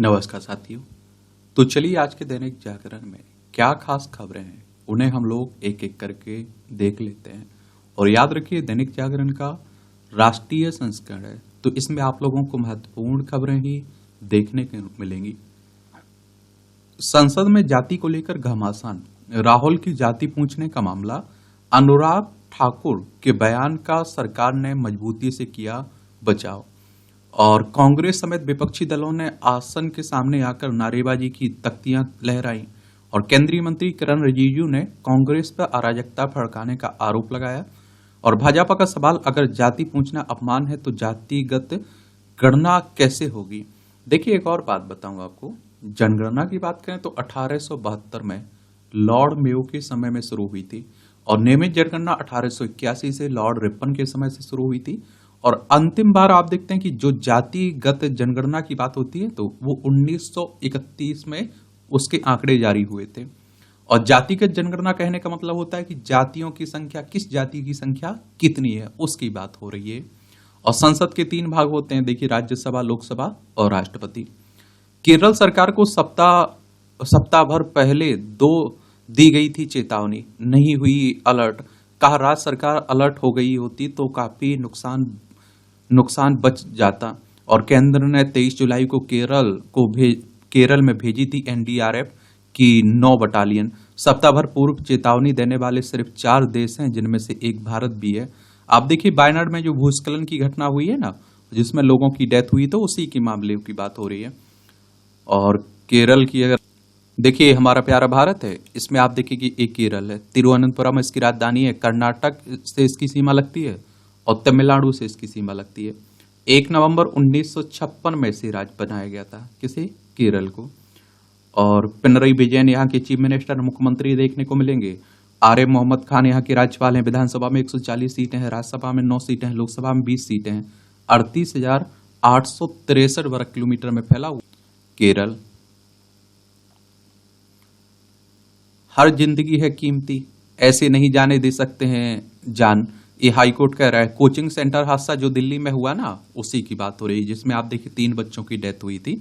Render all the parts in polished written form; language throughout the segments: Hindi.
नमस्कार साथियों। तो चलिए आज के दैनिक जागरण में क्या खास खबरें हैं उन्हें हम लोग एक एक करके देख लेते हैं। और याद रखिए दैनिक जागरण का राष्ट्रीय संस्करण है, तो इसमें आप लोगों को महत्वपूर्ण खबरें ही देखने को मिलेंगी। संसद में जाति को लेकर घमासान, राहुल की जाति पूछने का मामला, अनुराग ठाकुर के बयान का सरकार ने मजबूती से किया बचाव। और कांग्रेस समेत विपक्षी दलों ने आसन के सामने आकर नारेबाजी की, तख्तियां लहराई। और केंद्रीय मंत्री किरण रिजिजू ने कांग्रेस पर अराजकता भड़काने का आरोप लगाया। और भाजपा का सवाल, अगर जाति पूछना अपमान है तो जातिगत गणना कैसे होगी। देखिए एक और बात बताऊं आपको, जनगणना की बात करें तो 1872 में लॉर्ड मेयो के समय में शुरू हुई थी और नियमित जनगणना 1881 से लॉर्ड रिपन के समय से शुरू हुई थी। और अंतिम बार आप देखते हैं कि जो जातिगत जनगणना की बात होती है तो वो 1931 में उसके आंकड़े जारी हुए थे। और जातिगत जनगणना कहने का मतलब होता है कि जातियों की संख्या, किस जाति की संख्या कितनी है उसकी बात हो रही है। और संसद के 3 भाग होते हैं, देखिए राज्यसभा, लोकसभा और राष्ट्रपति। केरल सरकार को सप्ताह भर पहले दी गई थी चेतावनी, नहीं हुई अलर्ट। कहा राज्य सरकार अलर्ट हो गई होती तो काफी नुकसान बच जाता। और केंद्र ने 23 जुलाई को केरल में भेजी थी एनडीआरएफ की 9 बटालियन। सप्ताह भर पूर्व चेतावनी देने वाले सिर्फ 4 देश हैं, जिनमें से एक भारत भी है। आप देखिए वायनाड में जो भूस्खलन की घटना हुई है ना, जिसमें लोगों की डेथ हुई, तो उसी के मामले की बात हो रही है। और केरल की अगर देखिए, हमारा प्यारा भारत है, इसमें आप देखिए कि एक केरल है, तिरुवनंतपुरम इसकी राजधानी है, कर्नाटक से इसकी सीमा लगती है और तमिलनाडु से इसकी सीमा लगती है। 1 नवंबर 1956 में इसे राज्य बनाया गया था, किसे? केरल को। और पिनरई विजयन यहाँ के चीफ मिनिस्टर, मुख्यमंत्री देखने को मिलेंगे। आर एम मोहम्मद खान यहाँ के राज्यपाल हैं। विधानसभा में 140 सीटें हैं, राज्यसभा में 9 सीटें हैं, लोकसभा में 20 सीटें हैं। 38,863 वर्ग किलोमीटर में फैला हुआ केरल। हर जिंदगी है कीमती, ऐसे नहीं जाने दे सकते हैं जान, ये हाईकोर्ट कह रहा है। कोचिंग सेंटर हादसा जो दिल्ली में हुआ ना, उसी की बात हो रही है, जिसमें आप देखिए 3 बच्चों की डेथ हुई थी।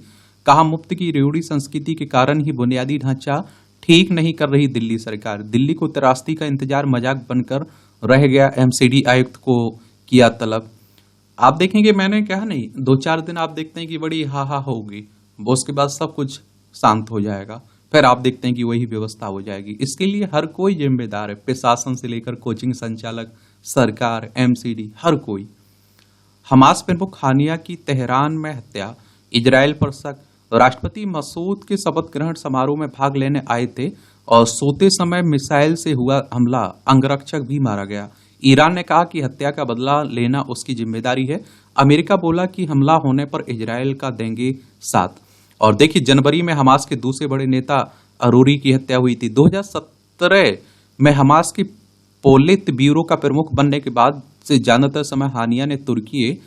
कहा मुफ्त की रेवड़ी संस्कृति के कारण ही बुनियादी ढांचा ठीक नहीं कर रही दिल्ली सरकार। दिल्ली को त्रासदी का इंतजार मजाक बनकर रह गया, एमसीडी आयुक्त को किया तलब। आप देखेंगे, मैंने कहा नहीं, 2-4 दिन आप देखते हैं कि बड़ी हा होगी, वो उसके बाद सब कुछ शांत हो जाएगा। फिर आप देखते हैं कि वही व्यवस्था हो जाएगी। इसके लिए हर कोई जिम्मेदार है, प्रशासन से लेकर कोचिंग संचालक, सरकार, एमसीडी, हर कोई। हमास प्रमुख हानिया की तेहरान में हत्या, इजराइल पर शक। राष्ट्रपति मसूद के शपथ ग्रहण समारोह में भाग लेने आए थे और सोते समय मिसाइल से हुआ हमला, अंगरक्षक भी मारा गया। ईरान ने कहा कि हत्या का बदला लेना उसकी जिम्मेदारी है। अमेरिका बोला कि हमला होने पर इजराइल का देंगे साथ। और देखिए जनवरी में हमास के दूसरे बड़े नेता अरूरी की हत्या हुई थी। 2017 में हमास की पोलित ब्यूरो का प्रमुख बनने के बाद से ज्यादातर समय हानिया ने तुर्की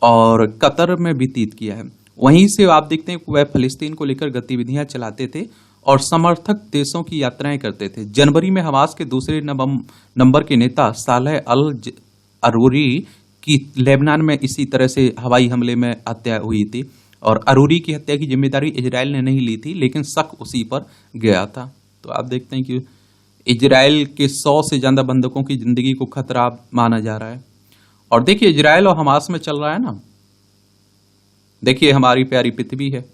और कतर में व्यतीत किया है। वहीं से आप देखते हैं वह फलस्तीन को लेकर गतिविधियां चलाते थे और समर्थक देशों की यात्राएं करते थे। जनवरी में हमास के दूसरे नंबर के नेता सालेह अल अरूरी की लेबनान में इसी तरह से हवाई हमले में हत्या हुई थी। और अरूरी की हत्या की जिम्मेदारी इजराइल ने नहीं ली थी, लेकिन शक उसी पर गया था। तो आप देखते हैं कि इजराइल के 100 से ज्यादा बंधकों की जिंदगी को खतरा माना जा रहा है। और देखिए इजराइल और हमास में चल रहा है ना, देखिए हमारी प्यारी पृथ्वी है,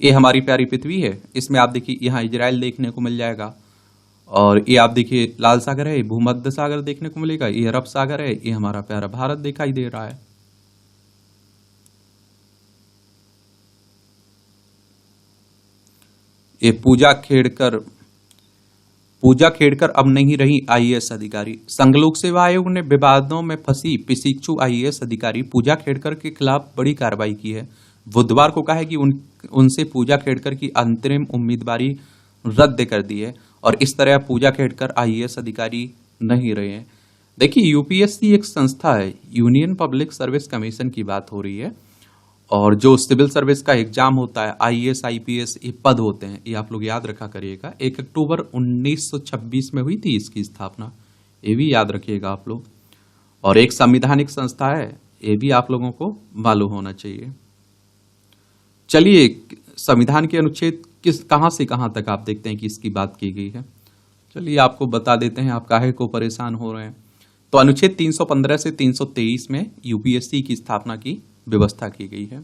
ये हमारी प्यारी पृथ्वी है, इसमें आप देखिए यहाँ इजराइल देखने को मिल जाएगा। और ये आप देखिए लाल सागर है, भूमध्य सागर देखने को मिलेगा, ये अरब सागर है, ये हमारा प्यारा भारत दिखाई दे रहा है। ये पूजा खेड़कर अब नहीं रही आईएएस अधिकारी। संघ लोक सेवा आयोग ने विवादों में फंसी प्रशिक्षु आईएएस अधिकारी पूजा खेड़कर के खिलाफ बड़ी कार्रवाई की है। बुधवार को कहा है कि उनसे पूजा खेड़कर की अंतरिम उम्मीदवारी रद्द कर दी है और इस तरह पूजा खेड़कर आईएएस अधिकारी नहीं रहे हैं। देखिए यूपीएससी एक संस्था है, यूनियन पब्लिक सर्विस कमीशन की बात हो रही है। और जो सिविल सर्विस का एग्जाम होता है, आईएएस आईपीएस, ये पद होते हैं, ये आप लोग याद रखा करिएगा। 1 अक्टूबर 1926 में हुई थी इसकी स्थापना, ये भी याद रखिएगा आप लोग। और एक संवैधानिक संस्था है, ये भी आप लोगों को मालूम होना चाहिए। चलिए, संविधान के अनुच्छेद कहां से कहां तक आप देखते हैं कि इसकी बात की गई है। चलिए आपको बता देते हैं, आप काहे को परेशान हो रहे हैं। तो अनुच्छेद 315 से 323 में यूपीएससी की स्थापना की व्यवस्था की गई है।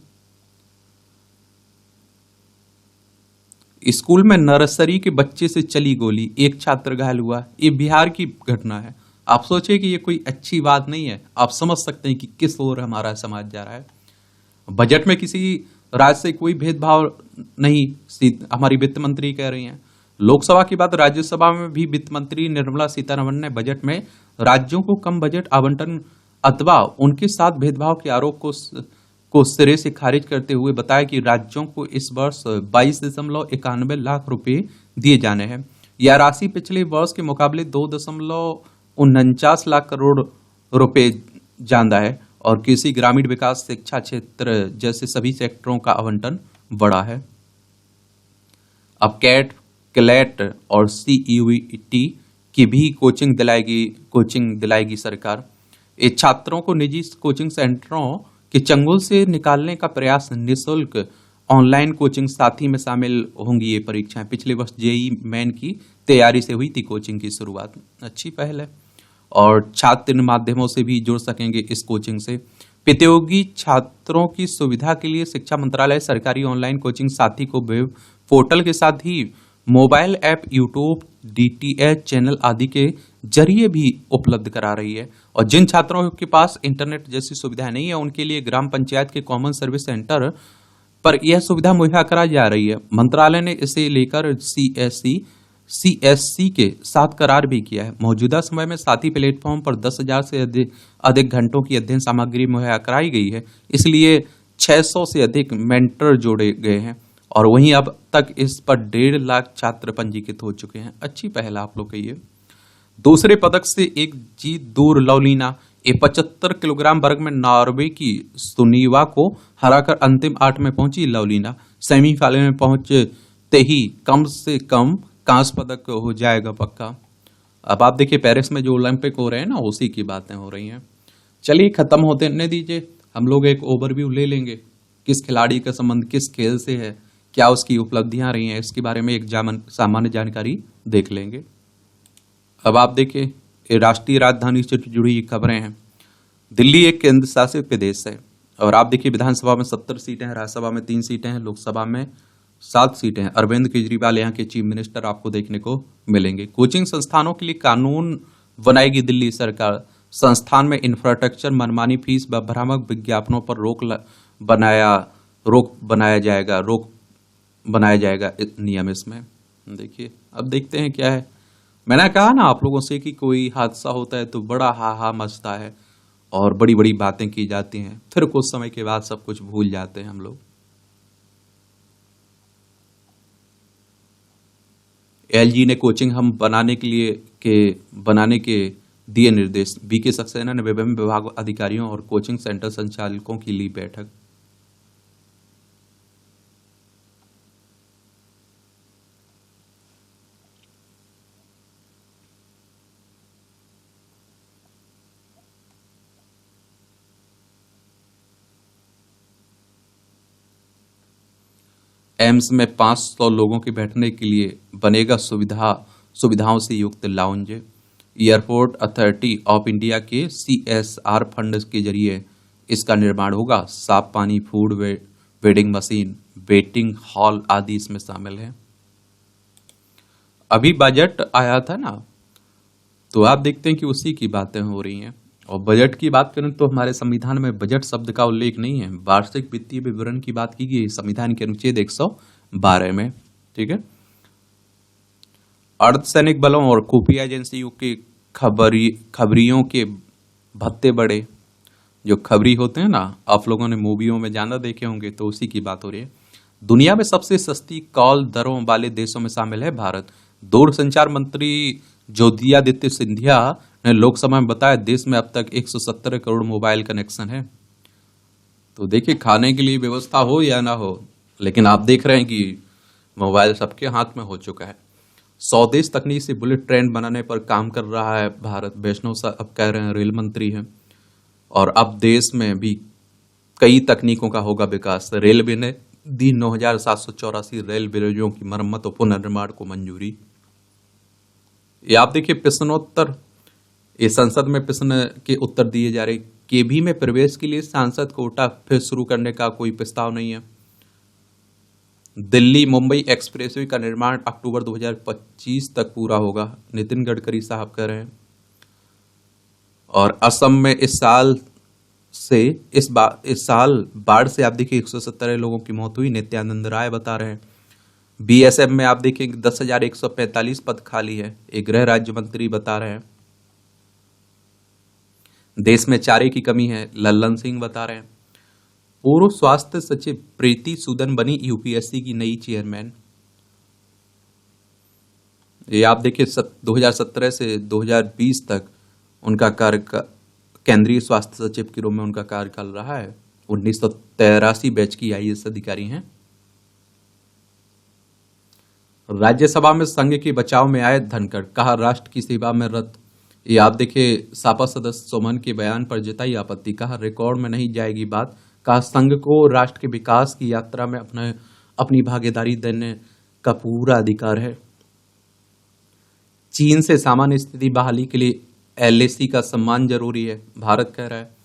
स्कूल में नर्सरी के बच्चे से चली गोली, एक छात्र घायल हुआ। ये बिहार की घटना है। आप सोचिए कि ये कोई अच्छी बात नहीं है। आप समझ सकते हैं कि किस ओर हमारा समाज जा रहा है। बजट में किसी राज्य से कोई भेदभाव नहीं, हमारी वित्त मंत्री कह रही हैं। लोकसभा की बात, राज्यसभा में भी वित्त मंत्री निर्मला सीतारमण ने बजट में राज्यों को कम बजट आवंटन अथवा उनके साथ भेदभाव के आरोप को सिरे से खारिज करते हुए बताया कि राज्यों को इस वर्ष 22.91 लाख रुपए दिए जाने हैं। यह राशि पिछले वर्ष के मुकाबले 2.49 लाख करोड़ रुपए ज्यादा है और कृषि, ग्रामीण विकास, शिक्षा क्षेत्र जैसे सभी सेक्टरों का आवंटन बढ़ा है। अब कैट, क्लैट और सीईटी की भी कोचिंग दिलाएगी सरकार। ये छात्रों को निजी कोचिंग सेंटरों के चंगुल से निकालने का प्रयास। निःशुल्क ऑनलाइन कोचिंग साथी में शामिल होंगी ये परीक्षाएं। पिछले वर्ष जेईई मेन की तैयारी से हुई थी कोचिंग की शुरुआत। अच्छी पहल है। और छात्र इन माध्यमों से भी जुड़ सकेंगे इस कोचिंग से। प्रतियोगी छात्रों की सुविधा के लिए शिक्षा मंत्रालय सरकारी ऑनलाइन कोचिंग साथी को वेब पोर्टल के साथ ही mobile app, YouTube, DTH channel आदि के जरिए भी उपलब्ध करा रही है। और जिन छात्रों के पास इंटरनेट जैसी सुविधा नहीं है, उनके लिए ग्राम पंचायत के कॉमन सर्विस सेंटर पर यह सुविधा मुहैया कराई जा रही है। मंत्रालय ने इसे लेकर सीएससी के साथ करार भी किया है। मौजूदा समय में साथी प्लेटफॉर्म पर 10,000 से अधिक घंटों की अध्ययन सामग्री मुहैया कराई गई है। इसलिए 600 से अधिक मेंटर जोड़े गए हैं और वहीं अब तक इस पर 1.5 लाख छात्र पंजीकृत हो चुके हैं। अच्छी पहल आप लोग कहिए। दूसरे पदक से एक जीत दूर लवलीना। 75 किलोग्राम वर्ग में नॉर्वे की सुनीवा को हराकर अंतिम 8 में पहुंची लवलीना। सेमीफाइनल में पहुंचते ही कम से कम कांस्य पदक हो जाएगा पक्का। अब आप देखिए, पेरिस में जो ओलंपिक हो रहे हैं ना, उसी की बातें हो रही हैं। चलिए खत्म होने दीजिए, हम लोग एक ओवरव्यू ले लेंगे। किस खिलाड़ी का संबंध किस खेल से है, क्या उसकी उपलब्धियां रही हैं, इसके बारे में एक सामान्य जानकारी देख लेंगे। अब आप देखिए, ये राष्ट्रीय राजधानी से जुड़ी खबरें हैं। दिल्ली एक केंद्र शासित प्रदेश है और आप देखिए, विधानसभा में 70 सीटें हैं, राज्यसभा में 3 सीटें हैं, लोकसभा में 7 सीटें हैं। अरविंद केजरीवाल यहाँ के चीफ मिनिस्टर आपको देखने को मिलेंगे। कोचिंग संस्थानों के लिए कानून बनाएगी दिल्ली सरकार। संस्थान में इंफ्रास्ट्रक्चर, मनमानी फीस व भ्रामक विज्ञापनों पर रोक बनाया जाएगा नियम इसमें। देखिए, अब देखते हैं क्या है। मैंने कहा ना आप लोगों से कि कोई हादसा होता है तो बड़ा हा मचता है और बड़ी बड़ी बातें की जाती हैं, फिर कुछ समय के बाद सब कुछ भूल जाते हैं हम लोग। एलजी ने कोचिंग हम बनाने के दिए निर्देश। बीके सक्सेना ने विभिन्न विभाग अधिकारियों और कोचिंग सेंटर संचालकों की ली बैठक। एम्स में 500 लोगों के बैठने के लिए बनेगा सुविधाओं से युक्त lounge. Airport authority of India के सीएसआर फंड के जरिए इसका निर्माण होगा। साफ पानी, food, wedding machine, waiting hall आदि इसमें शामिल है। अभी बजट आया था ना, तो आप देखते हैं कि उसी की बातें हो रही हैं। और बजट की बात करें तो हमारे संविधान में बजट शब्द का उल्लेख नहीं है। वार्षिक वित्तीय विवरण की बात की गई संविधान के अनुच्छेद 112 में। ठीक है। अर्धसैनिक बलों और खुफिया एजेंसियों के खबरियों के भत्ते बढ़े। जो खबरी होते हैं ना, आप लोगों ने मूवियों में ज्यादा देखे होंगे, तो उसी की बात हो रही है। दुनिया में सबसे सस्ती कॉल दरों वाले देशों में शामिल है भारत। दूरसंचार मंत्री ज्योतिरादित्य सिंधिया ने लोकसभा में बताया, देश में अब तक 117 करोड़ मोबाइल कनेक्शन है। तो देखिए, खाने के लिए व्यवस्था हो या ना हो, लेकिन आप देख रहे हैं कि मोबाइल सबके हाथ में हो चुका है। स्वदेश तकनीक से बुलेट ट्रेन बनाने पर काम कर रहा है भारत। वैष्णव साहब अब कह रहे हैं, रेल मंत्री हैं। और अब देश में भी कई तकनीकों का होगा विकास। रेलवे ने दी 9,784 रेल ब्रिजों की मरम्मत और पुनर्निर्माण को मंजूरी। ये आप देखिए प्रश्नोत्तर, ये संसद में प्रश्न के उत्तर दिए जा रहे। केवी में प्रवेश के लिए सांसद कोटा फिर शुरू करने का कोई प्रस्ताव नहीं है। दिल्ली मुंबई एक्सप्रेसवे का निर्माण अक्टूबर 2025 तक पूरा होगा, नितिन गडकरी साहब कह रहे हैं। और असम में इस साल बाढ़ से आप देखिए 117 लोगों की मौत हुई, नित्यानंद राय बता रहे हैं। बीएसएफ में आप देखिए 10,145 पद खाली है, एक गृह राज्य मंत्री बता रहे हैं। देश में चारे की कमी है, लल्लन सिंह बता रहे हैं। पूर्व स्वास्थ्य सचिव प्रीति सूदन बनी यूपीएससी की नई चेयरमैन। ये आप देखिए 2017 से 2020 तक उनका केंद्रीय स्वास्थ्य सचिव के रूप में उनका कार्यकाल रहा है। 1983 बैच की आईएएस अधिकारी हैं। राज्यसभा में संघ के बचाव में आए धनखड़, कहा राष्ट्र की सेवा में रत। ये आप देखिए सापा सदस्य सोमन के बयान पर जताई आपत्ति, कहा रिकॉर्ड में नहीं जाएगी बात। कहा संघ को राष्ट्र के विकास की यात्रा में अपनी भागीदारी देने का पूरा अधिकार है। चीन से सामान्य स्थिति बहाली के लिए एलएसी का सम्मान जरूरी है, भारत कह रहा है।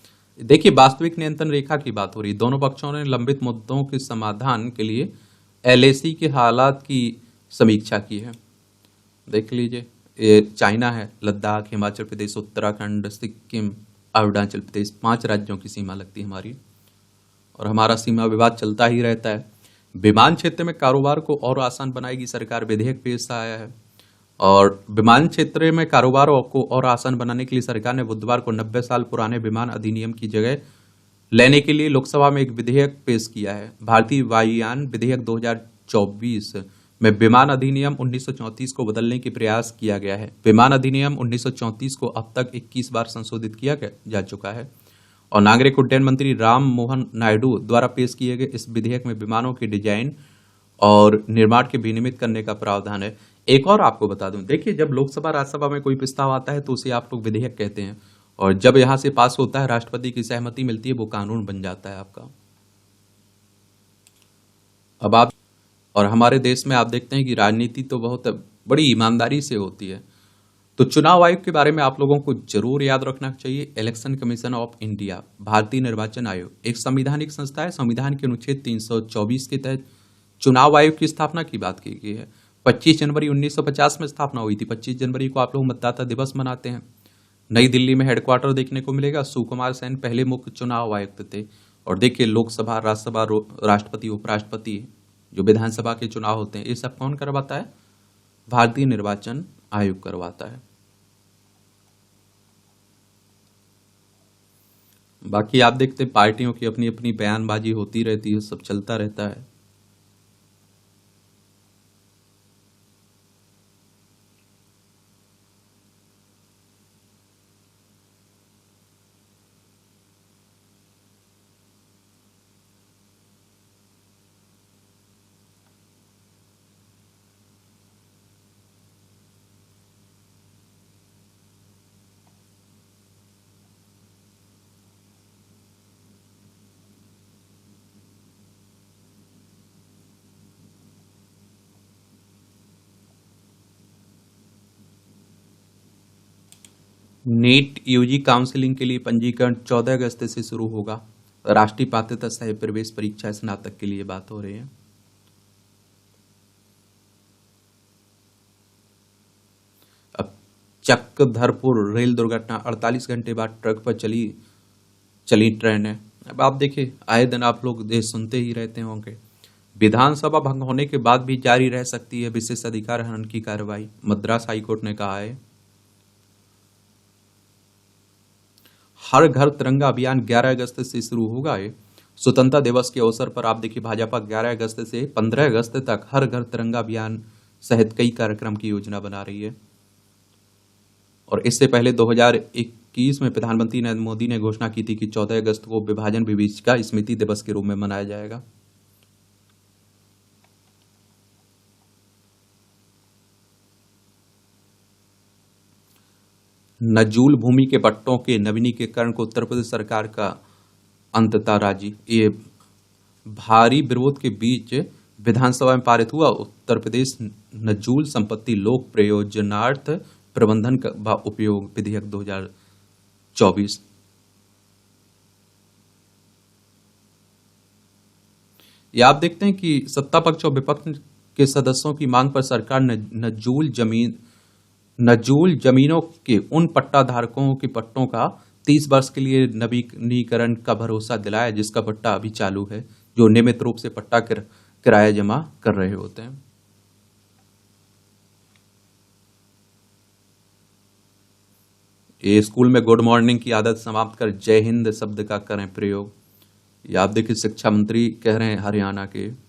देखिए वास्तविक नियंत्रण रेखा की बात हो रही, दोनों पक्षों ने लंबित मुद्दों के समाधान के लिए एलएसी के हालात की समीक्षा की है। देख लीजिए, ये चाइना है, लद्दाख, हिमाचल प्रदेश, उत्तराखंड, सिक्किम, अरुणाचल प्रदेश, 5 राज्यों की सीमा लगती है हमारी, और हमारा सीमा विवाद चलता ही रहता है। विमान क्षेत्र में कारोबार को और आसान बनाएगी सरकार, विधेयक पेश आया है। और विमान क्षेत्र में कारोबार को और आसान बनाने के लिए सरकार ने बुधवार को 90 साल पुराने विमान अधिनियम की जगह लेने के लिए लोकसभा में एक विधेयक पेश किया है। भारतीय वायुयान विधेयक 2024 में विमान अधिनियम 1934 को बदलने के प्रयास किया गया है। विमान अधिनियम 1934 को अब तक 21 बार संशोधित किया जा चुका है और नागरिक उड्डयन मंत्री राम मोहन नायडू द्वारा पेश किए गए इस विधेयक में विमानों के डिजाइन और निर्माण के विनियमित करने का प्रावधान है। एक और आपको बता दूं, देखिए जब लोकसभा राज्यसभा में कोई प्रस्ताव आता है तो उसे आप लोग विधेयक कहते हैं, और जब यहां से पास होता है, राष्ट्रपति की सहमति मिलती है, वो कानून बन जाता है आपका। अब आप और हमारे देश में आप देखते हैं कि राजनीति तो बहुत बड़ी ईमानदारी से होती है। तो चुनाव आयोग के बारे में आप लोगों को जरूर याद रखना चाहिए। इलेक्शन कमीशन ऑफ इंडिया, भारतीय निर्वाचन आयोग, एक संवैधानिक संस्था है। संविधान के अनुच्छेद 324 के तहत चुनाव आयोग की स्थापना की बात की गई है। 25 जनवरी 1950 में स्थापना हुई थी। 25 जनवरी को आप लोग मतदाता दिवस मनाते हैं। नई दिल्ली में हेडक्वार्टर देखने को मिलेगा। सुकुमार सेन पहले मुख्य चुनाव आयुक्त थे। और देखिए लोकसभा, राज्यसभा, राष्ट्रपति, उपराष्ट्रपति, जो विधानसभा के चुनाव होते हैं, ये सब कौन करवाता है? भारतीय निर्वाचन आयोग करवाता है। बाकी आप देखते हैं पार्टियों की अपनी अपनी बयानबाजी होती रहती है, सब चलता रहता है। नीट यूजी काउंसलिंग के लिए पंजीकरण 14 अगस्त से शुरू होगा। राष्ट्रीय पात्रता सह प्रवेश परीक्षा स्नातक के लिए बात हो रही है। अब चक्रधरपुर रेल दुर्घटना, 48 घंटे बाद ट्रक पर चली ट्रेन है। अब आप देखिए आए दिन आप लोग देश सुनते ही रहते होंगे। विधानसभा भंग होने के बाद भी जारी रह सकती है विशेष अधिकार हनन की कार्रवाई, मद्रास हाईकोर्ट ने कहा है। हर घर तिरंगा अभियान 11 अगस्त से शुरू होगा। स्वतंत्रता दिवस के अवसर पर आप देखिए भाजपा 11 अगस्त से 15 अगस्त तक हर घर तिरंगा अभियान सहित कई कार्यक्रम की योजना बना रही है। और इससे पहले 2021 में प्रधानमंत्री नरेंद्र मोदी ने घोषणा की थी कि 14 अगस्त को विभाजन विभीषिका स्मृति दिवस के रूप में मनाया जाएगा। नजूल भूमि के पट्टों के नवीनीकरण को उत्तर प्रदेश सरकार का अंततः राजी। ये भारी विरोध के बीच विधानसभा में पारित हुआ उत्तर प्रदेश नजूल संपत्ति लोक प्रयोजनार्थ प्रबंधन व उपयोग विधेयक 2024। ये आप देखते हैं कि सत्ता पक्ष और विपक्ष के सदस्यों की मांग पर सरकार ने नजूल जमीनों के उन पट्टा धारकों के पट्टों का 30 वर्ष के लिए नवीनीकरण का भरोसा दिलाया, जिसका पट्टा अभी चालू है, जो नियमित रूप से पट्टा किराया जमा कर रहे होते हैं। ये स्कूल में गुड मॉर्निंग की आदत समाप्त कर जय हिंद शब्द का करें प्रयोग। ये आप देखिए शिक्षा मंत्री कह रहे हैं हरियाणा के।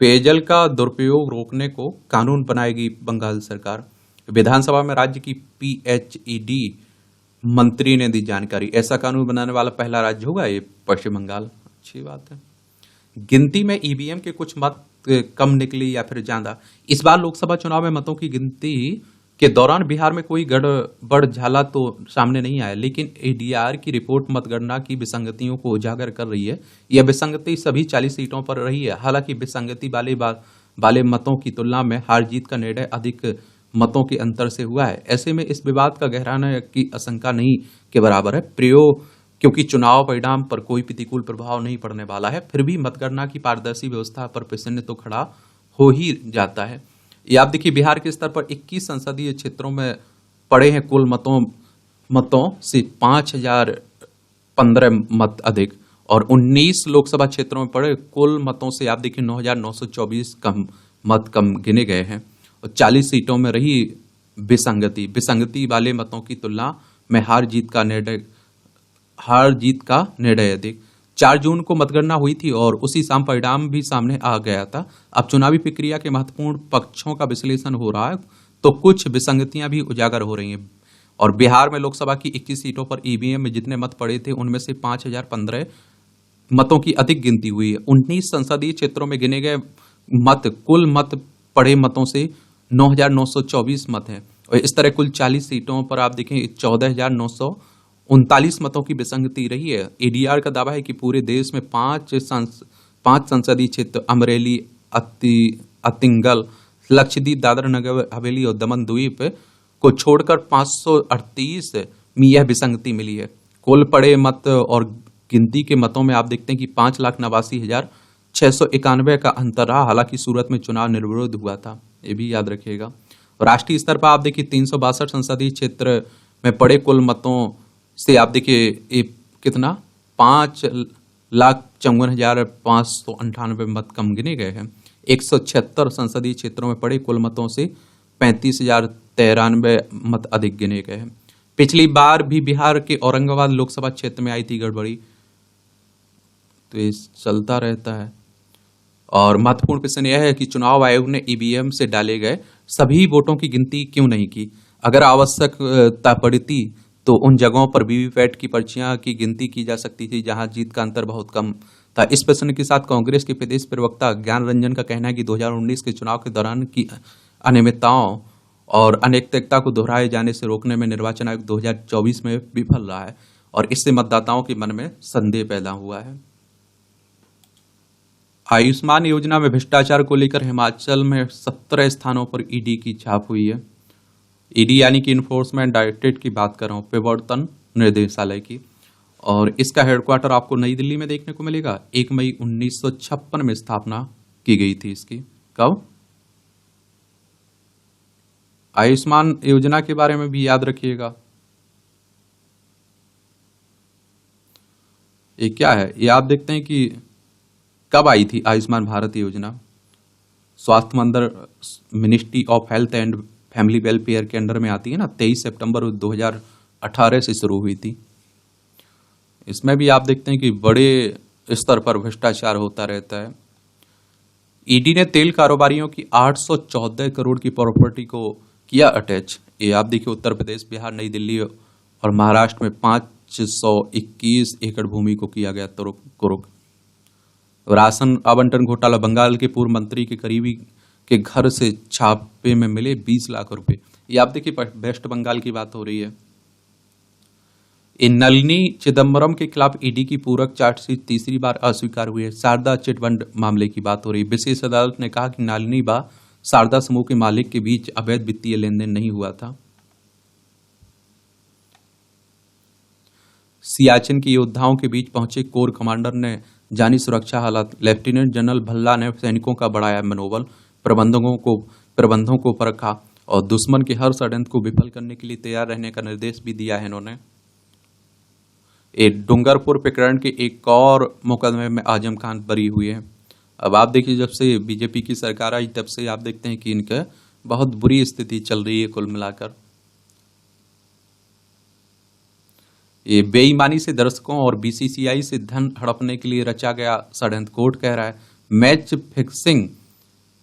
पेयजल का दुरुपयोग रोकने को कानून बनाएगी बंगाल सरकार। विधानसभा में राज्य की PHED मंत्री ने दी जानकारी। ऐसा कानून बनाने वाला पहला राज्य होगा ये पश्चिम बंगाल। अच्छी बात है। गिनती में EVM के कुछ मत कम निकली या फिर ज्यादा। इस बार लोकसभा चुनाव में मतों की गिनती के दौरान बिहार में कोई गड़बड़ झाला तो सामने नहीं आया, लेकिन ADR की रिपोर्ट मतगणना की विसंगतियों को उजागर कर रही है। यह विसंगति सभी 40 सीटों पर रही है। हालांकि विसंगति वाले मतों की तुलना में हार जीत का निर्णय अधिक मतों के अंतर से हुआ है। ऐसे में इस विवाद का गहराने की आशंका नहीं के बराबर है। क्योंकि चुनाव परिणाम पर कोई प्रतिकूल प्रभाव नहीं पड़ने वाला है, फिर भी मतगणना की पारदर्शी व्यवस्था पर प्रश्न तो खड़ा हो ही जाता है। ये आप देखिए बिहार के स्तर पर 21 संसदीय क्षेत्रों में पड़े हैं कुल मतों से 5015 मत अधिक, और 19 लोकसभा क्षेत्रों में पड़े कुल मतों से आप देखिए 9924 मत कम गिने गए हैं। और 40 सीटों में रही विसंगति वाले मतों की तुलना में हार जीत का निर्णय अधिक। 4 जून को मतगणना हुई थी और उसी शाम परिणाम भी सामने आ गया था। अब चुनावी प्रक्रिया के महत्वपूर्ण पक्षों का विश्लेषण हो रहा है, तो कुछ विसंगतियां भी उजागर हो रही हैं। और बिहार में लोकसभा की 21 सीटों पर EVM में जितने मत पड़े थे, उनमें से 5015 मतों की अधिक गिनती हुई है। 19 संसदीय क्षेत्रों में गिने गए कुल मत पड़े मतों से 9924 मत हैं। और इस तरह कुल 40 सीटों पर आप देखें 14939 मतों की विसंगति रही है। ADR का दावा है कि पूरे देश में 5 संसदीय क्षेत्र अमरेली, अतिंगल, लक्षद्वीप, दादरा नगर हवेली और दमन द्वीप को छोड़कर 538 में यह विसंगति मिली है। कुल पड़े मत और गिनती के मतों में आप देखते हैं कि 5,89,691 का अंतर रहा। हालांकि सूरत में चुनाव निर्विरोध हुआ था, ये भी याद रखिएगा। राष्ट्रीय स्तर पर आप देखिए 362 संसदीय क्षेत्र में पड़े कुल मतों से आप देखिए कितना 5,54,598 मत कम गिने गए हैं। 176 संसदीय क्षेत्रों में पड़े कुल मतों से 35,093 मत अधिक गिने गए हैं। पिछली बार भी बिहार के औरंगाबाद लोकसभा क्षेत्र में आई थी गड़बड़ी, तो ये चलता रहता है। और महत्वपूर्ण प्रश्न यह है कि चुनाव आयोग ने EVM से डाले गए सभी वोटों की गिनती क्यों नहीं की। अगर आवश्यकता पड़ती तो उन जगहों पर VVPAT की पर्चियां की गिनती की जा सकती थी जहां जीत का अंतर बहुत कम था। इस प्रश्न के साथ कांग्रेस के प्रदेश प्रवक्ता ज्ञान रंजन का कहना है कि 2019 के चुनाव के दौरान की अनियमितताओं और अनैतिकता को दोहराए जाने से रोकने में निर्वाचन आयोग 2024 में विफल रहा है, और इससे मतदाताओं के मन में संदेह पैदा हुआ है। आयुष्मान योजना में भ्रष्टाचार को लेकर हिमाचल में 17 स्थानों पर ED की छाप हुई है। ED यानी कि इन्फोर्समेंट डायरेक्टरेट की बात कर रहा हूं, प्रवर्तन निर्देशालय की। और इसका हेडक्वार्टर आपको नई दिल्ली में देखने को मिलेगा। 1 मई 1956 में स्थापना की गई थी इसकी। कब? आयुष्मान योजना के बारे में भी याद रखिएगा। ये क्या है, ये आप देखते हैं कि कब आई थी आयुष्मान भारत योजना। स्वास्थ्य ministry of health and family welfare के अंडर में आती है ना। 23 सितंबर 2018 से शुरू हुई थी। इसमें भी आप देखते हैं कि बड़े स्तर पर भ्रष्टाचार होता रहता है। ED ने तेल कारोबारियों की 814 करोड़ की प्रॉपर्टी को किया अटैच। ये आप देखिए उत्तर प्रदेश, बिहार, नई दिल्ली और महाराष्ट्र में 521 एकड़ भूमि को किया गया कुर्क। राशन आवंटन घोटाला, बंगाल के पूर्व मंत्री के करीबी के घर से छापे में मिले 20 लाख रुपए। ये आप देखिए वेस्ट बंगाल की बात हो रही है। इन नलिनी चिदम्बरम के खिलाफ ईडी की पूरक चार्जशीट तीसरी बार अस्वीकार हुई है। शारदा चिटफंड मामले की बात हो रही। विशेष अदालत ने कहा कि नलिनी व शारदा समूह के मालिक के बीच अवैध वित्तीय लेन देन नहीं हुआ था। सियाचिन के योद्धाओं के बीच पहुंचे कोर कमांडर ने जानी सुरक्षा हालात। लेफ्टिनेंट जनरल भल्ला ने सैनिकों का बढ़ाया मनोबल, प्रबंधों को परखा और दुश्मन के हर षड्यंत्र को विफल करने के लिए तैयार रहने का निर्देश भी दिया है इन्होंने। डूंगरपुर प्रकरण के एक और मुकदमे में आजम खान बरी हुए हैं। अब आप देखिए, जब से बीजेपी की सरकार आई तब से आप देखते हैं कि इनका बहुत बुरी स्थिति चल रही है। कुल मिलाकर ये बेईमानी से दर्शकों और बीसीसीआई से धन हड़पने के लिए रचा गया षड्यंत्र, कोर्ट कह रहा है। मैच फिक्सिंग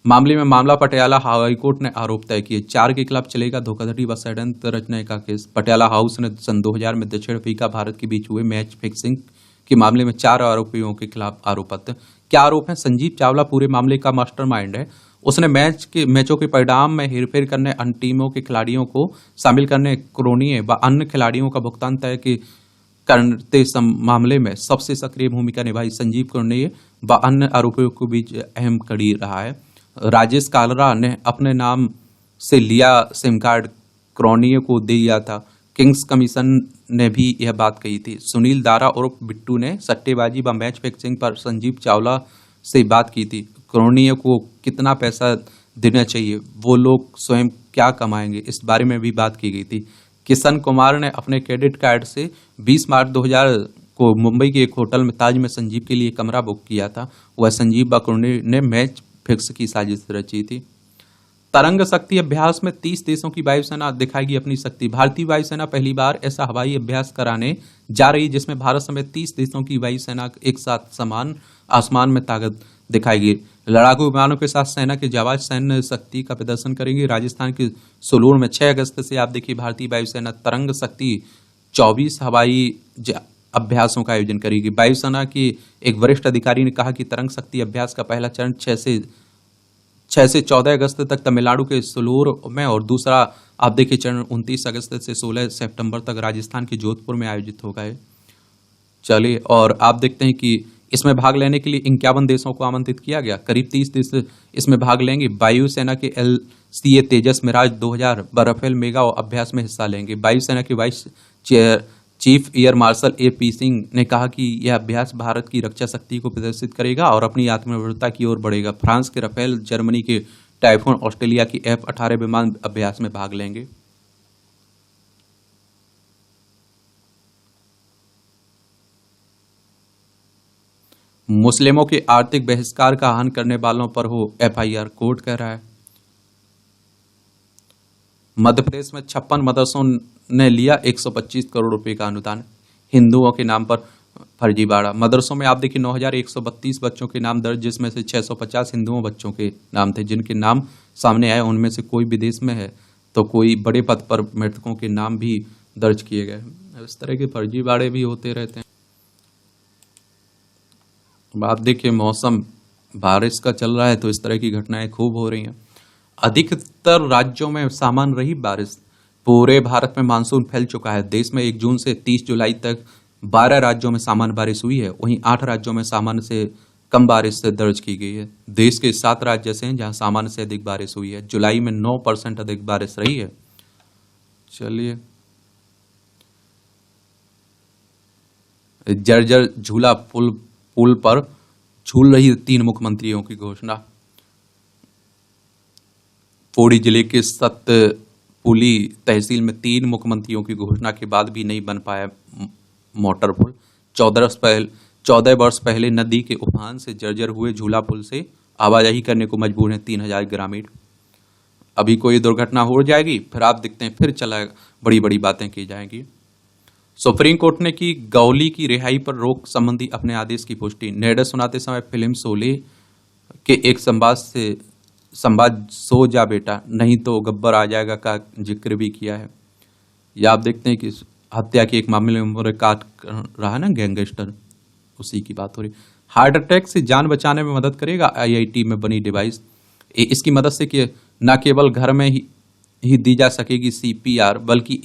मामले में मामला पटियाला हाईकोर्ट ने आरोप तय किए। 4 के खिलाफ चलेगा धोखाधड़ी व षड्यंत्र रचने का केस। पटियाला हाउस ने सन 2000 में दक्षिण अफ्रीका भारत के बीच हुए मैच फिक्सिंग के मामले में 4 आरोपियों के खिलाफ आरोप पत्र। क्या आरोप है? संजीव चावला पूरे मामले का मास्टरमाइंड है। उसने मैचों के परिणाम में हेरफेर करने, अन्य टीमों के खिलाड़ियों को शामिल करने, क्रोनीय व अन्य खिलाड़ियों का भुगतान तय करते मामले में सबसे सक्रिय भूमिका निभाई। संजीव क्रोनीय व अन्य आरोपियों के बीच अहम कड़ी रहा है। राजेश कालरा ने अपने नाम से लिया सिम कार्ड, क्रोनीय को दिया था। किंग्स कमीशन ने भी यह बात कही थी। सुनील दारा और बिट्टू ने सट्टेबाजी व मैच फिक्सिंग पर संजीव चावला से बात की थी। क्रोनीय को कितना पैसा देना चाहिए, वो लोग स्वयं क्या कमाएंगे, इस बारे में भी बात की गई थी। किशन कुमार ने अपने क्रेडिट कार्ड से 20 मार्च 2000 को मुंबई के एक होटल में ताज में संजीव के लिए कमरा बुक किया था। वह संजीव व क्रोनीय ने मैच फिक्स की साजिश रची थी। तरंग शक्ति अभ्यास में 30 देशों की वायुसेना दिखाएगी अपनी शक्ति। भारतीय वायुसेना पहली बार ऐसा हवाई अभ्यास कराने जा रही, जिसमें भारत समेत 30 देशों की वायुसेना एक साथ समान आसमान में ताकत दिखाएगी। लड़ाकू विमानों के साथ सेना के जाबाज सैन्य शक्ति का प्रदर्शन करेंगे। राजस्थान के सोलूर में 6 अगस्त से आप देखिए भारतीय वायुसेना तरंग शक्ति 24 हवाई अभ्यासों का आयोजन करेगी। वायुसेना के एक वरिष्ठ अधिकारी ने कहा कि तरंग शक्ति अभ्यास का पहला चरण 6 से 14 अगस्त तक तमिलनाडु के सोलूर में और दूसरा आप देखिए चरण 29 अगस्त से 16 सितंबर तक राजस्थान के जोधपुर में आयोजित होगा। चलिए, और आप देखते हैं कि इसमें भाग लेने के लिए 51 देशों को आमंत्रित किया गया। करीब 30 देश इसमें भाग लेंगे। वायुसेना के LCA तेजस मिराज 2000 व राफेल मेगा अभ्यास में हिस्सा लेंगे। वायुसेना के vice chief air marshal AP Singh ने कहा कि यह अभ्यास भारत की रक्षा शक्ति को प्रदर्शित करेगा और अपनी आत्मनिर्भरता की ओर बढ़ेगा। फ्रांस के राफेल, जर्मनी के टाइफून, ऑस्ट्रेलिया की F-18 विमान अभ्यास में भाग लेंगे। मुस्लिमों के आर्थिक बहिष्कार का आह्वान करने वालों पर हो FIR, कोर्ट कह रहा है। मध्य प्रदेश में 56 मदरसों ने लिया 125 करोड़ रुपए का अनुदान। हिंदुओं के नाम पर फर्जीवाड़ा। मदरसों में आप देखिए 9132 बच्चों के नाम दर्ज, जिसमें से 650 हिंदुओं बच्चों के नाम थे। जिनके नाम सामने आए उनमें से कोई विदेश में है तो कोई बड़े पद पर मृतकों के नाम भी दर्ज किए गए। इस तरह के फर्जीवाड़े भी होते रहते हैं। आप देखिए मौसम बारिश का चल रहा है तो इस तरह की घटनाएं खूब हो रही हैं। अधिकतर राज्यों में सामान्य रही बारिश। पूरे भारत में मानसून फैल चुका है। देश में 1 जून से 30 जुलाई तक 12 राज्यों में सामान्य बारिश हुई है। वहीं 8 राज्यों में सामान्य से कम बारिश दर्ज की गई है। देश के 7 राज्य ऐसे हैं जहां सामान्य से अधिक बारिश हुई है। जुलाई में 9% अधिक बारिश रही है। चलिए, जर्जर झूला पुल पर झूल रही 3 मुख्यमंत्रियों की घोषणा। पौड़ी जिले के सतपुली तहसील में 3 मुख्यमंत्रियों की घोषणा के बाद भी नहीं बन पाया मोटर पुल। 14 वर्ष पहले नदी के उफान से जर्जर हुए झूला पुल से आवाजाही करने को मजबूर हैं 3000 ग्रामीण। अभी कोई दुर्घटना हो जाएगी, फिर आप देखते हैं फिर चला बड़ी बड़ी बातें की जाएंगी। सुप्रीम कोर्ट ने की गौली की रिहाई पर रोक संबंधी अपने आदेश की पुष्टि। निर्णय सुनाते समय फिल्म शोले के एक संवाद सो जा बेटा नहीं तो गब्बर आ जाएगा का जिक्र भी किया है। या आप देखते हैं कि हत्या के एक मामले में उम्र काट रहा है ना गैंगस्टर, उसी की बात हो रही। हार्ट अटैक से जान बचाने में मदद करेगा IIT में बनी डिवाइस। इसकी मदद से कि न केवल घर में ही दी जा सकेगी CPR बल्कि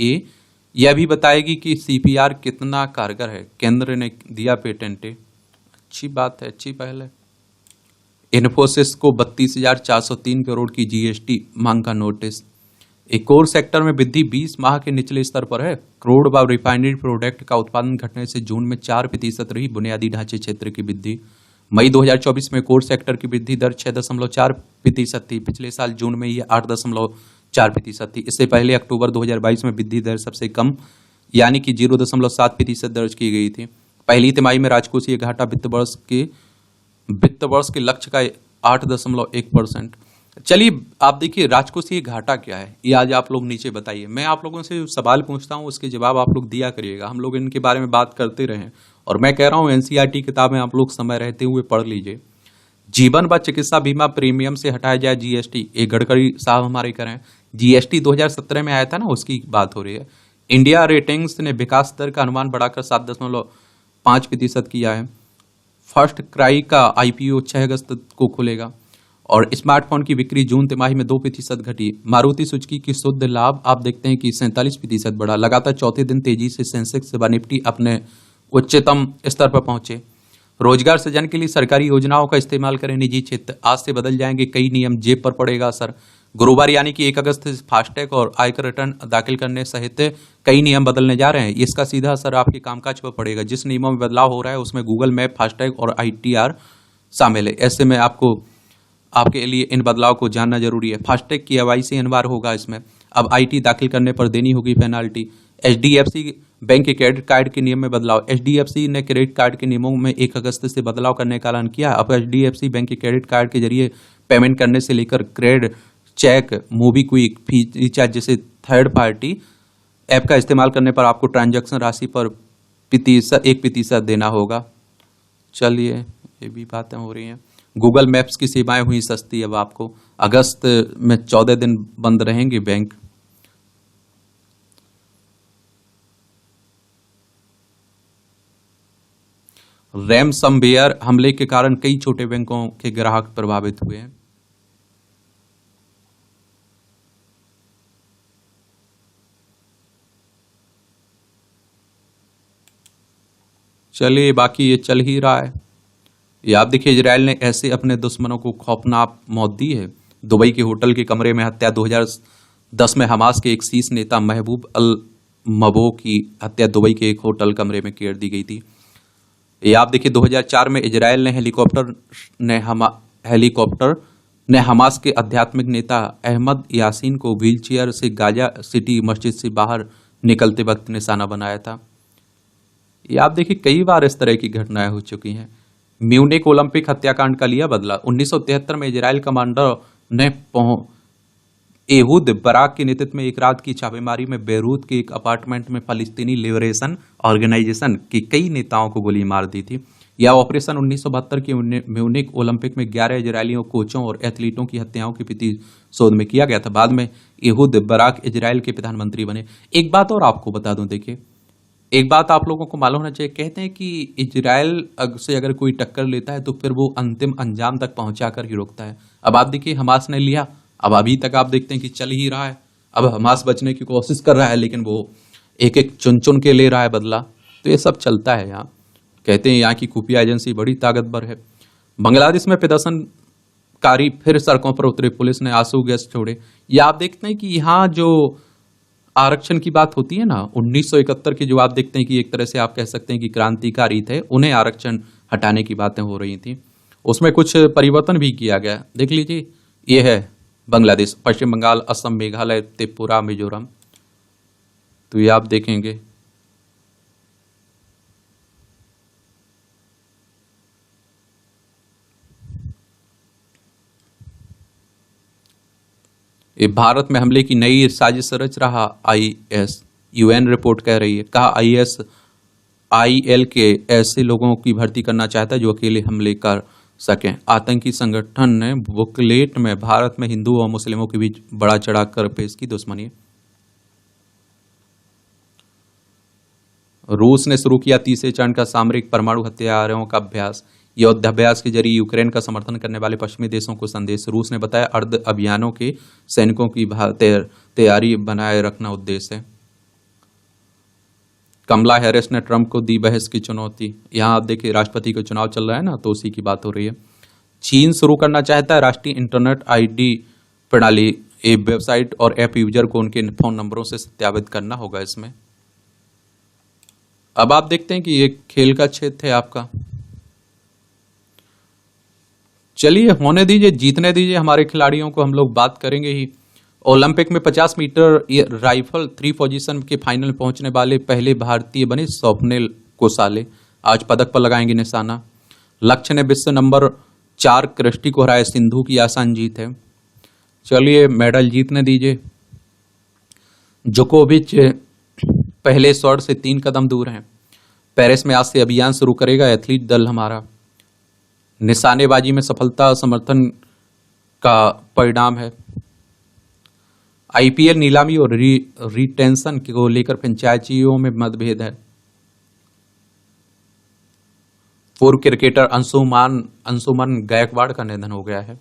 यह भी बताएगी कि सीपीआर कितना कारगर है, केंद्र ने दिया पेटेंट। अच्छी बात है, अच्छी पहल है। इन्फोसिस को 32,403 करोड़ की जीएसटी मांग का नोटिस। एक कोर सेक्टर में वृद्धि 20 माह के निचले स्तर पर है। क्रूड व रिफाइनरी प्रोडक्ट का उत्पादन घटने से जून में 4% रही। बुनियादी ढांचे क्षेत्र की वृद्धि मई 2024 में कोर सेक्टर की वृद्धि दर 6.4% थी। पिछले साल जून में यह 8.4% थी। इससे पहले अक्टूबर 2022 में वृद्धि दर सबसे कम यानी कि 0.7% दर्ज की गई थी। पहली तिमाही में राजकोषीय घाटा वित्त वर्ष के लक्ष्य का 8.1%। चलिए आप देखिए राजकोषीय घाटा क्या है, ये आज आप लोग नीचे बताइए। मैं आप लोगों से सवाल पूछता हूँ, उसके जवाब आप लोग दिया करिएगा। हम लोग इनके बारे में बात करते रहे और मैं कह रहा हूँ एनसीईआरटी किताबें आप लोग समय रहते हुए पढ़ लीजिए। जीवन व चिकित्सा बीमा प्रीमियम से हटाया जाए जीएसटी, ये गडकरी साहब हमारे करें। जीएसटी 2017 में आया था ना, उसकी बात हो रही है। इंडिया रेटिंग्स ने विकास दर का अनुमान बढ़ाकर 7.5% किया है। फर्स्ट क्राई का आईपीओ 6 अगस्त को खुलेगा और स्मार्टफोन की बिक्री जून तिमाही में 2% घटी। मारुति सुजुकी की शुद्ध लाभ आप देखते हैं कि 47% बढ़ा। लगातार चौथे दिन तेजी से सेंसेक्स व निफ्टी अपने उच्चतम स्तर पर पहुंचे। रोजगार सृजन के लिए सरकारी योजनाओं का इस्तेमाल करें निजी क्षेत्र, आज से बदल जाएंगे कई नियम, जेब पर पड़ेगा असर। गुरुवार यानी कि 1 अगस्त से फास्टैग और आयकर रिटर्न दाखिल करने सहित कई नियम बदलने जा रहे हैं। इसका सीधा असर आपके कामकाज पर पड़ेगा। जिस नियमों में बदलाव हो रहा है उसमें गूगल मैप, फास्टैग और आईटीआर शामिल है। ऐसे में आपके लिए इन बदलाव को जानना जरूरी है। फास्टैग की केवाईसी अनिवार्य होगा इसमें। अब आईटी दाखिल करने पर देनी होगी पेनाल्टी। एचडीएफसी बैंक के क्रेडिट कार्ड के नियम में बदलाव। एचडीएफसी ने क्रेडिट कार्ड के नियमों में 1 अगस्त से बदलाव करने का ऐलान किया। अब एचडीएफसी बैंक के क्रेडिट कार्ड के जरिए पेमेंट करने से लेकर क्रेडिट, चेक, मोबीक्विक, फी रिचार्ज जैसे थर्ड पार्टी ऐप का इस्तेमाल करने पर आपको ट्रांजैक्शन राशि पर 1% देना होगा। चलिए ये भी बातें हो रही हैं। गूगल मैप्स की सेवाएं हुई सस्ती। अब आपको अगस्त में 14 दिन बंद रहेंगे बैंक। रैनसमवेयर हमले के कारण कई छोटे बैंकों के ग्राहक प्रभावित हुए हैं। चलिए बाकी ये चल ही रहा है। ये आप देखिए इजराइल ने ऐसे अपने दुश्मनों को खौफनाक मौत दी है। दुबई के होटल के कमरे में हत्या। 2010 में हमास के एक शीर्ष नेता महबूब अल मबो की हत्या दुबई के एक होटल कमरे में कर दी गई थी। ये आप देखिए 2004 में इजराइल ने हेलीकॉप्टर ने हमास के आध्यात्मिक नेता अहमद यासीन को व्हीलचेयर से गाजा सिटी मस्जिद से बाहर निकलते वक्त निशाना बनाया था। ये आप देखिए कई बार इस तरह की घटनाएं हो चुकी हैं। म्यूनिक ओलंपिक हत्याकांड का लिया बदला। 1973 में इजराइल कमांडर ने एहूद बराक के नेतृत्व में एक रात की छापेमारी में बेरूत के एक अपार्टमेंट में फलस्तीनी लिबरेशन ऑर्गेनाइजेशन के कई नेताओं को गोली मार दी थी। यह ऑपरेशन 1972 के म्यूनिक ओलंपिक में 11 इजरायलियों, कोचों और एथलीटों की हत्याओं के प्रतिशोध में किया गया था। बाद में एहूद बराक इजराइल के प्रधानमंत्री बने। एक बात और आपको बता दूं, देखिए एक बात आप लोगों को मालूम होना चाहिए। कहते हैं कि इजराइल से अगर कोई टक्कर लेता है तो फिर वो अंतिम अंजाम तक पहुंचाकर ही रोकता है। अब आप देखिए हमास ने लिया, अब अभी तक आप देखते हैं कि चल ही रहा है। अब हमास बचने की कोशिश कर रहा है लेकिन वो एक एक चुन चुन के ले रहा है बदला। तो ये सब चलता है यहाँ। कहते हैं यहाँ की खुफिया एजेंसी बड़ी ताकतवर है। बांग्लादेश में प्रदर्शनकारी फिर सड़कों पर उतरे, पुलिस ने आंसू गैस छोड़े। या आप देखते हैं कि यहाँ जो आरक्षण की बात होती है ना, 1971 के जो आप देखते हैं कि एक तरह से आप कह सकते हैं कि क्रांतिकारी थे, उन्हें आरक्षण हटाने की बातें हो रही थी। उसमें कुछ परिवर्तन भी किया गया। देख लीजिए ये है बांग्लादेश, पश्चिम बंगाल, असम, मेघालय, त्रिपुरा, मिजोरम। तो ये आप देखेंगे ये भारत में हमले की नई साजिश रच रहा आईएस। यूएन रिपोर्ट कह रही है, कहा आईएल के ऐसे लोगों की भर्ती करना चाहता है जो अकेले हमले कर सकें। आतंकी संगठन ने बुकलेट में भारत में हिंदू और मुस्लिमों के बीच बड़ा चढ़ाकर पेश की दुश्मनी। रूस ने शुरू किया तीसरे चरण का सामरिक परमाणु हथियारों का अभ्यास। युद्धाभ्यास के जरिए यूक्रेन का समर्थन करने वाले पश्चिमी देशों को संदेश। रूस ने बताया अर्ध अभियानों के सैनिकों की तैयारी बनाए रखना उद्देश्य है। कमला हैरिस ने ट्रंप को दी बहस की चुनौती। यहाँ आप देखिए राष्ट्रपति का चुनाव चल रहा है ना, तो उसी की बात हो रही है। चीन शुरू करना चाहता है राष्ट्रीय इंटरनेट आईडी प्रणाली। ये वेबसाइट और ऐप यूजर को उनके फोन नंबरों से सत्यापित करना होगा इसमें। अब आप देखते हैं कि ये खेल का क्षेत्र है आपका। चलिए होने दीजिए, जीतने दीजिए हमारे खिलाड़ियों को, हम लोग बात करेंगे ही। ओलंपिक में 50 मीटर राइफल 3 पोजीशन के फाइनल में पहुंचने वाले पहले भारतीय बने स्वप्निल कोसाले। आज पदक पर लगाएंगे निशाना। लक्ष्य ने विश्व नंबर 4 क्रिस्टी को हराया, सिंधु की आसान जीत है। चलिए मेडल जीतने दीजिए। जोकोविच पहले स्वर्ण से 3 कदम दूर हैं। पेरिस में आज से अभियान शुरू करेगा एथलीट दल हमारा। निशानेबाजी में सफलता समर्थन का परिणाम है। आईपीएल नीलामी और रिटेंशन को लेकर पंचायतियों में मतभेद है। पूर्व क्रिकेटर अंशुमन गायकवाड़ का निधन हो गया है।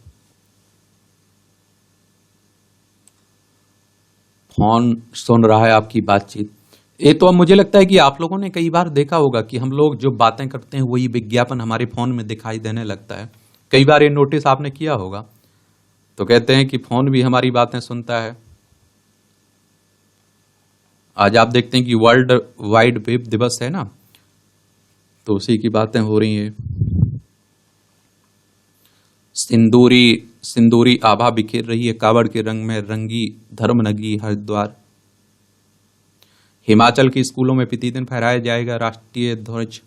फोन सुन रहा है आपकी बातचीत। ये तो अब मुझे लगता है कि आप लोगों ने कई बार देखा होगा कि हम लोग जो बातें करते हैं वही विज्ञापन हमारे फोन में दिखाई देने लगता है। कई बार ये नोटिस आपने किया होगा। तो कहते हैं कि फोन भी हमारी बातें सुनता है। आज आप देखते हैं कि वर्ल्ड वाइड वेब दिवस है ना, तो उसी की बातें हो रही हैं। सिंदूरी आभा बिखेर रही है, कावड़ के रंग में रंगी धर्मनगरी हरिद्वार। हिमाचल के स्कूलों में प्रतिदिन फहराया जाएगा राष्ट्रीय ध्वज।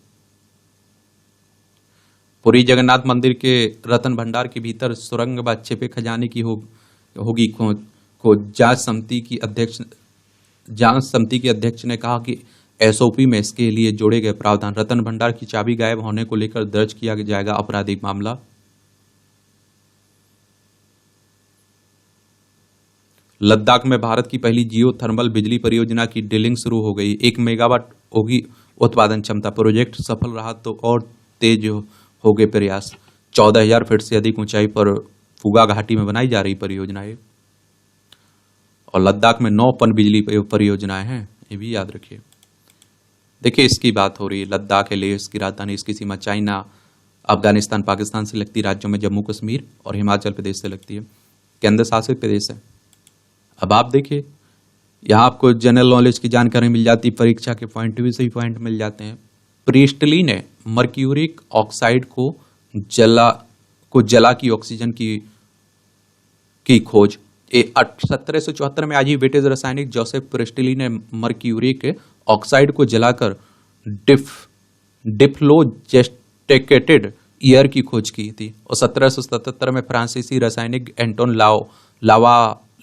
पुरी जगन्नाथ मंदिर के रतन भंडार के भीतर सुरंग व छिपे खजाने की होगी खोज। जांच समिति के अध्यक्ष ने कहा कि एसओपी में इसके लिए जोड़े गए प्रावधान। रतन भंडार की चाबी गायब होने को लेकर दर्ज किया जाएगा आपराधिक मामला। लद्दाख में भारत की पहली जियो थर्मल बिजली परियोजना की ड्रिलिंग शुरू हो गई। 1 मेगावाट होगी उत्पादन क्षमता। प्रोजेक्ट सफल रहा तो और तेज हो गए प्रयास। 14,000 फीट से अधिक ऊंचाई पर फुगा घाटी में बनाई जा रही परियोजना है। और लद्दाख में 9 पन बिजली परियोजनाएं हैं, ये भी याद रखिए। देखिए इसकी बात हो रही है। लद्दाख है लेह की राजधानी, इसकी सीमा चाइना, अफगानिस्तान, पाकिस्तान से लगती। राज्यों में जम्मू कश्मीर और हिमाचल प्रदेश से लगती है। केंद्र शासित प्रदेश है। अब आप देखिए यहाँ आपको जनरल नॉलेज की जानकारी मिल जाती, परीक्षा के पॉइंट भी सही पॉइंट मिल जाते हैं। प्रीस्टली ने मर्क्यूरिक ऑक्साइड को जला की ऑक्सीजन की खोज। 1774 में आज ही ब्रिटिश रासायनिक जोसेफ प्रीस्टली ने मर्क्यूरिक ऑक्साइड को जलाकर डिफ्लोजेस्टेटेड ईयर की खोज की थी। और 1777 में फ्रांसीसी रासायनिक एंटोन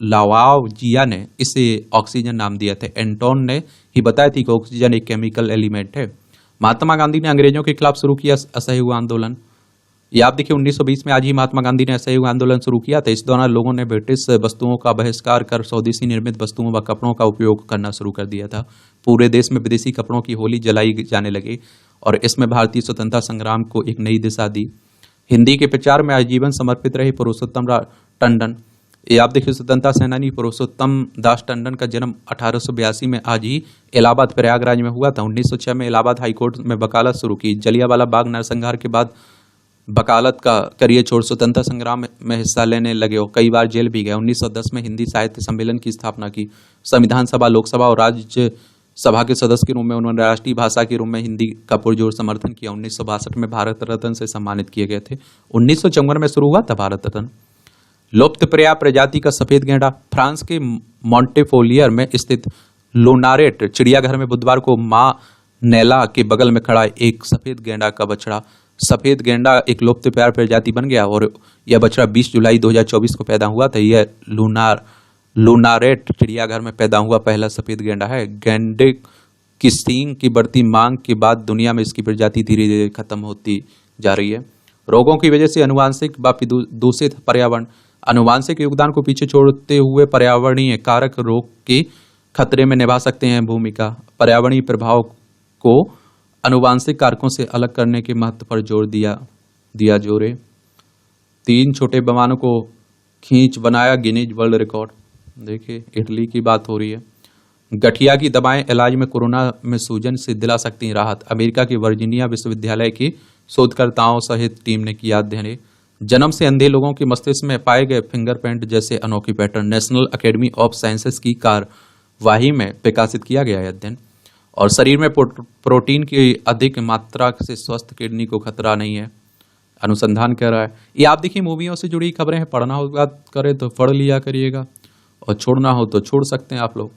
लावाजिया ने इसे ऑक्सीजन नाम दिया था। एंटोन ने ही बताया थी कि ऑक्सीजन एक केमिकल एलिमेंट है। महात्मा गांधी ने अंग्रेजों के खिलाफ शुरू किया असहयोग आंदोलन। ये आप देखिए 1920 में आज ही महात्मा गांधी ने असहयोग आंदोलन शुरू किया था। इस दौरान लोगों ने ब्रिटिश वस्तुओं का बहिष्कार कर स्वदेशी निर्मित वस्तुओं व कपड़ों का उपयोग करना शुरू कर दिया था। पूरे देश में विदेशी कपड़ों की होली जलाई जाने लगी और इसमें भारतीय स्वतंत्रता संग्राम को एक नई दिशा दी। हिंदी के प्रचार में आजीवन समर्पित रहे पुरुषोत्तम टंडन। ये आप देखिए स्वतंत्रता सेनानी पुरुषोत्तम दास टंडन का जन्म 1882 में आज ही इलाहाबाद प्रयागराज में हुआ था। 1906 में इलाहाबाद हाईकोर्ट में वकालत शुरू की। जलियांवाला बाग नरसंहार के बाद वकालत का करियर छोड़ स्वतंत्रता संग्राम में हिस्सा लेने लगे और कई बार जेल भी गए। 1910 में हिंदी साहित्य सम्मेलन की स्थापना की। संविधान सभा, लोकसभा और राज्यसभा के सदस्य के रूप में उन्होंने राष्ट्रीय भाषा के रूप में हिंदी का पुरजोर समर्थन किया। 1962 में भारत रत्न से सम्मानित किए गए थे। 1954 में शुरू हुआ था भारत रत्न। लुप्तप्राय प्रजाति का सफेद गेंडा। फ्रांस के मॉन्टेफोलियर में स्थित लोनारेट चिड़ियाघर में बुधवार को मां नेला के बगल में खड़ा एक सफेद गेंडा का बछड़ा। सफेद गेंडा एक लुप्तप्राय प्रजाति बन गया और यह बछड़ा 20 जुलाई 2024 को पैदा हुआ था। यह लोनारेट चिड़ियाघर में पैदा हुआ पहला सफेद गेंडा है। गेंडे की सींग की बढ़ती मांग के बाद दुनिया में इसकी प्रजाति धीरे धीरे खत्म होती जा रही है। रोगों की वजह से अनुवांशिक व दूषित पर्यावरण। अनुवांशिक योगदान को पीछे छोड़ते हुए पर्यावरणीय कारक रोग के खतरे में निभा सकते हैं भूमिका। पर्यावरणीय प्रभाव को अनुवांशिक कारकों से अलग करने के महत्व पर जोर दिया जोरे। 3 छोटे विमानों को खींच बनाया गिनीज वर्ल्ड रिकॉर्ड। देखिए इटली की बात हो रही है। गठिया की दवाएं इलाज में कोरोना में सूजन से दिला सकती हैं राहत। अमेरिका के वर्जीनिया विश्वविद्यालय के शोधकर्ताओं सहित टीम ने किया अध्ययन। जन्म से अंधे लोगों के मस्तिष्क में पाए गए फिंगरप्रिंट जैसे अनोखी pattern national academy of sciences की कार्यवाही में प्रकाशित किया गया है अध्ययन। और शरीर में प्रोटीन की अधिक मात्रा से स्वस्थ किडनी को खतरा नहीं है, अनुसंधान कह रहा है। ये आप देखिए मूवियों से जुड़ी खबरें हैं, पढ़ना होगा करें तो पढ़ लिया करिएगा और छोड़ना हो तो छोड़ सकते हैं आप लोग।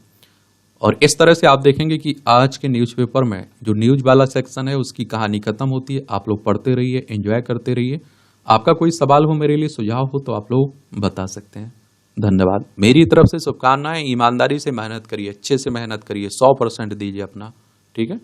और इस तरह से आप देखेंगे कि आज के न्यूज़पेपर में जो न्यूज वाला सेक्शन है उसकी कहानी खत्म होती है। आप लोग पढ़ते रहिए, एंजॉय करते रहिए। आपका कोई सवाल हो मेरे लिए, सुझाव हो तो आप लोग बता सकते हैं। धन्यवाद। मेरी तरफ से शुभकामनाएं। ईमानदारी से मेहनत करिए, अच्छे से मेहनत करिए, 100% दीजिए अपना, ठीक है।